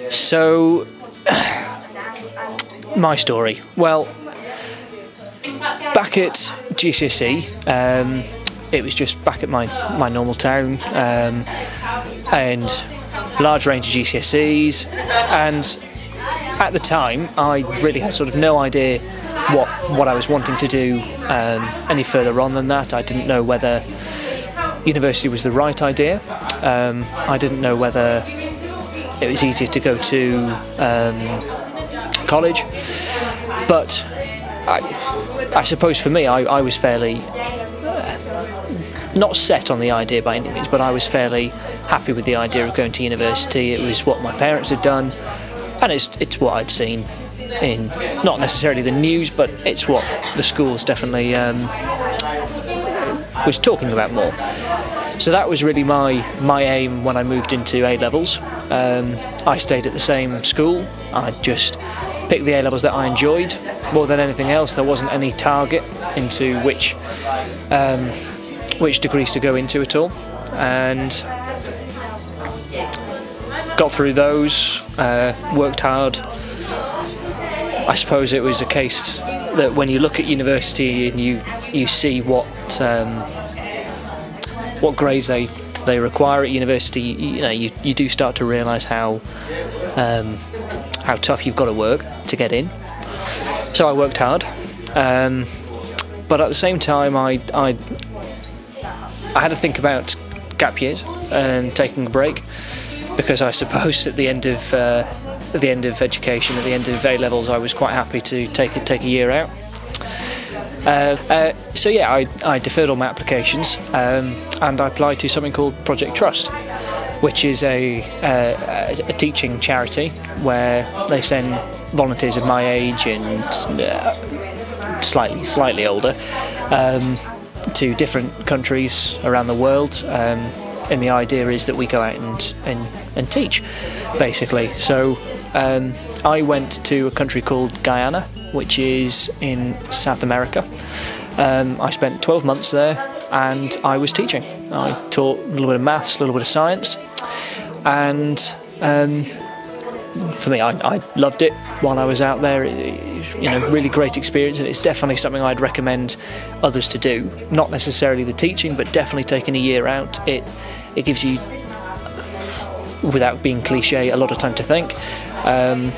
So, my story. Well, back at GCSE, it was just back at my normal town, and large range of GCSEs, and at the time I really had sort of no idea what I was wanting to do any further on than that. I didn't know whether university was the right idea. I didn't know whether it was easier to go to college, but I suppose for me I was fairly not set on the idea by any means, but I was fairly happy with the idea of going to university. It was what my parents had done, and it's what I'd seen in, not necessarily the news, but it's what the schools definitely was talking about more. So that was really my aim when I moved into A-levels. I stayed at the same school. I just picked the A-levels that I enjoyed more than anything else. There wasn't any target into which degrees to go into at all, and got through those, worked hard. I suppose it was a case that when you look at university and you see what grades they require at university, you do start to realise how tough you've got to work to get in. So I worked hard, but at the same time I had to think about gap years and taking a break, because I suppose at the end of education, at the end of A-levels, I was quite happy to take a year out. So yeah, I deferred all my applications, and I applied to something called Project Trust, which is a teaching charity where they send volunteers of my age and slightly older to different countries around the world, and the idea is that we go out and teach, basically. So I went to a country called Guyana, which is in South America. I spent 12 months there, and I was teaching. I taught a little bit of maths, a little bit of science, and for me, I loved it while I was out there. Really great experience, and it's definitely something I'd recommend others to do. Not necessarily the teaching, but definitely taking a year out. It gives you, without being cliche, a lot of time to think, and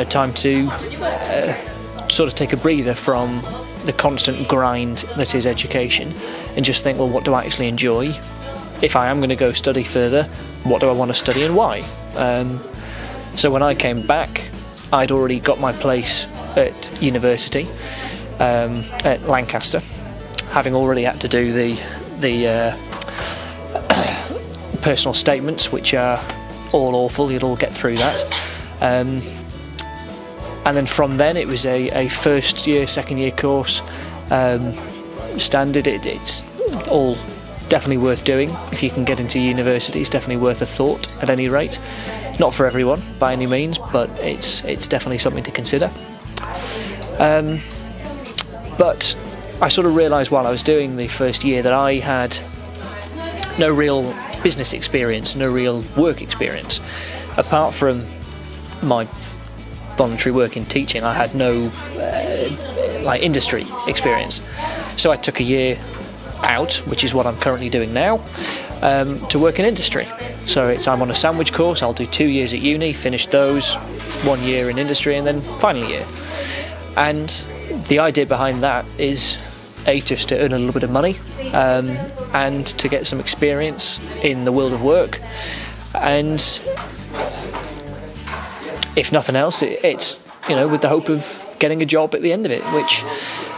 time to sort of take a breather from the constant grind that is education, and just think, well, what do I actually enjoy? If I am going to go study further, what do I want to study and why? So when I came back, I'd already got my place at university at Lancaster, having already had to do the personal statements, which are all awful. You'll all get through that. And then from then it was a first year, second year course, standard. It's all definitely worth doing. If you can get into university, it's definitely worth a thought at any rate. Not for everyone by any means, but it's definitely something to consider. But I sort of realised while I was doing the first year that I had no real business experience, no real work experience. Apart from my voluntary work in teaching, I had no industry experience. So I took a year out, which is what I'm currently doing now, to work in industry. So I'm on a sandwich course. I'll do 2 years at uni, finish those, 1 year in industry, and then final year. And the idea behind that is just to earn a little bit of money, and to get some experience in the world of work, and if nothing else, it's with the hope of getting a job at the end of it, which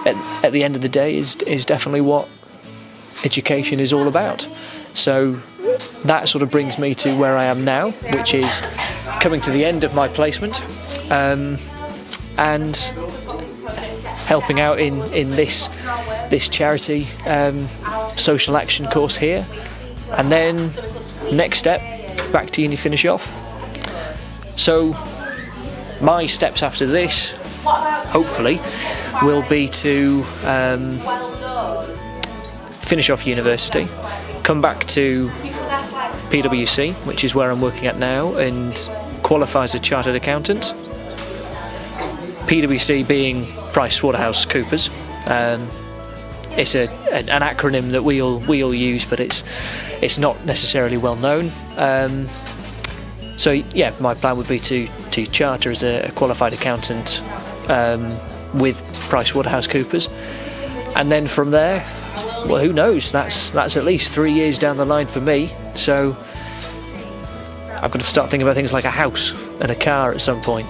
at the end of the day is definitely what education is all about. So that sort of brings me to where I am now, which is coming to the end of my placement, and helping out in this charity social action course here, and then next step, back to uni, finish off. So my steps after this, hopefully, will be to finish off university, come back to PwC, which is where I'm working at now, and qualify as a chartered accountant. PwC being PricewaterhouseCoopers. It's an acronym that we all use, but it's not necessarily well known. So yeah, my plan would be to charter as a qualified accountant with PricewaterhouseCoopers, and then from there, well, who knows? That's at least 3 years down the line for me. So I've got to start thinking about things like a house and a car at some point.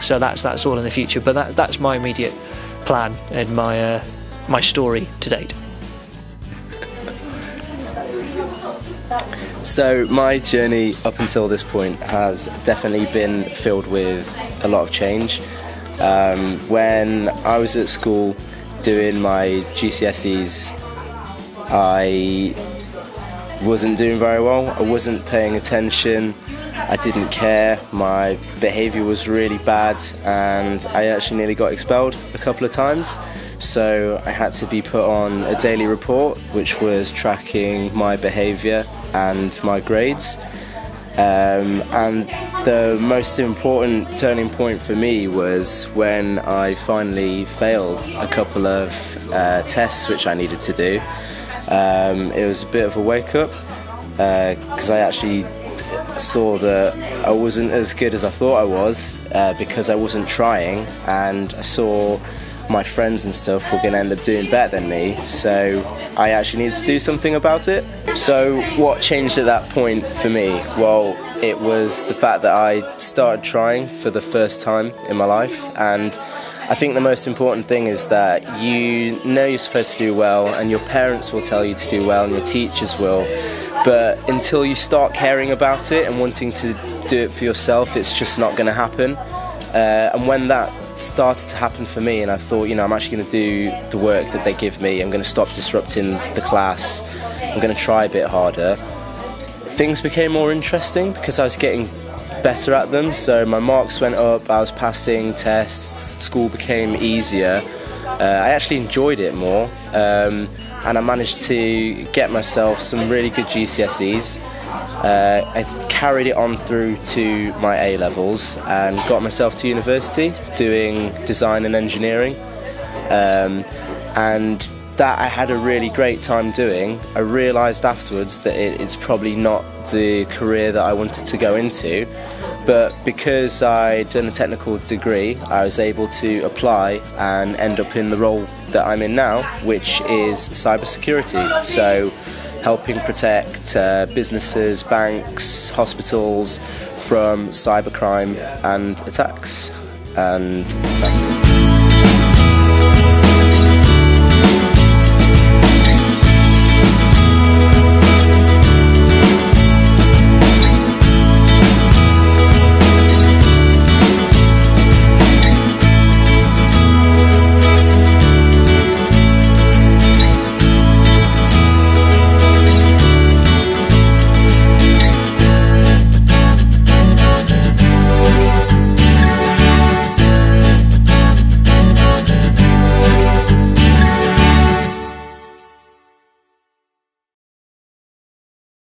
So that's all in the future. But that's my immediate plan and my story to date. So my journey up until this point has definitely been filled with a lot of change. When I was at school doing my GCSEs, I wasn't doing very well. I wasn't paying attention. I didn't care. My behaviour was really bad, and I actually nearly got expelled a couple of times. So I had to be put on a daily report, which was tracking my behaviour and my grades. And the most important turning point for me was when I finally failed a couple of tests which I needed to do. It was a bit of a wake-up because I actually saw that I wasn't as good as I thought I was because I wasn't trying, and I saw my friends and stuff were going to end up doing better than me, so I actually needed to do something about it. So what changed at that point for me? Well, it was the fact that I started trying for the first time in my life, and I think the most important thing is that you know you're supposed to do well, and your parents will tell you to do well, and your teachers will, but until you start caring about it and wanting to do it for yourself, it's just not going to happen. And when that started to happen for me, and I thought, you know, I'm actually going to do the work that they give me, I'm going to stop disrupting the class, I'm going to try a bit harder, things became more interesting because I was getting better at them. So my marks went up, I was passing tests, school became easier, I actually enjoyed it more, and I managed to get myself some really good GCSEs. I carried it on through to my A-levels and got myself to university doing design and engineering, and that I had a really great time doing. I realised afterwards that it's probably not the career that I wanted to go into, but because I'd done a technical degree, I was able to apply and end up in the role that I'm in now, which is cybersecurity. So helping protect businesses, banks, hospitals from cybercrime and attacks. And that's it.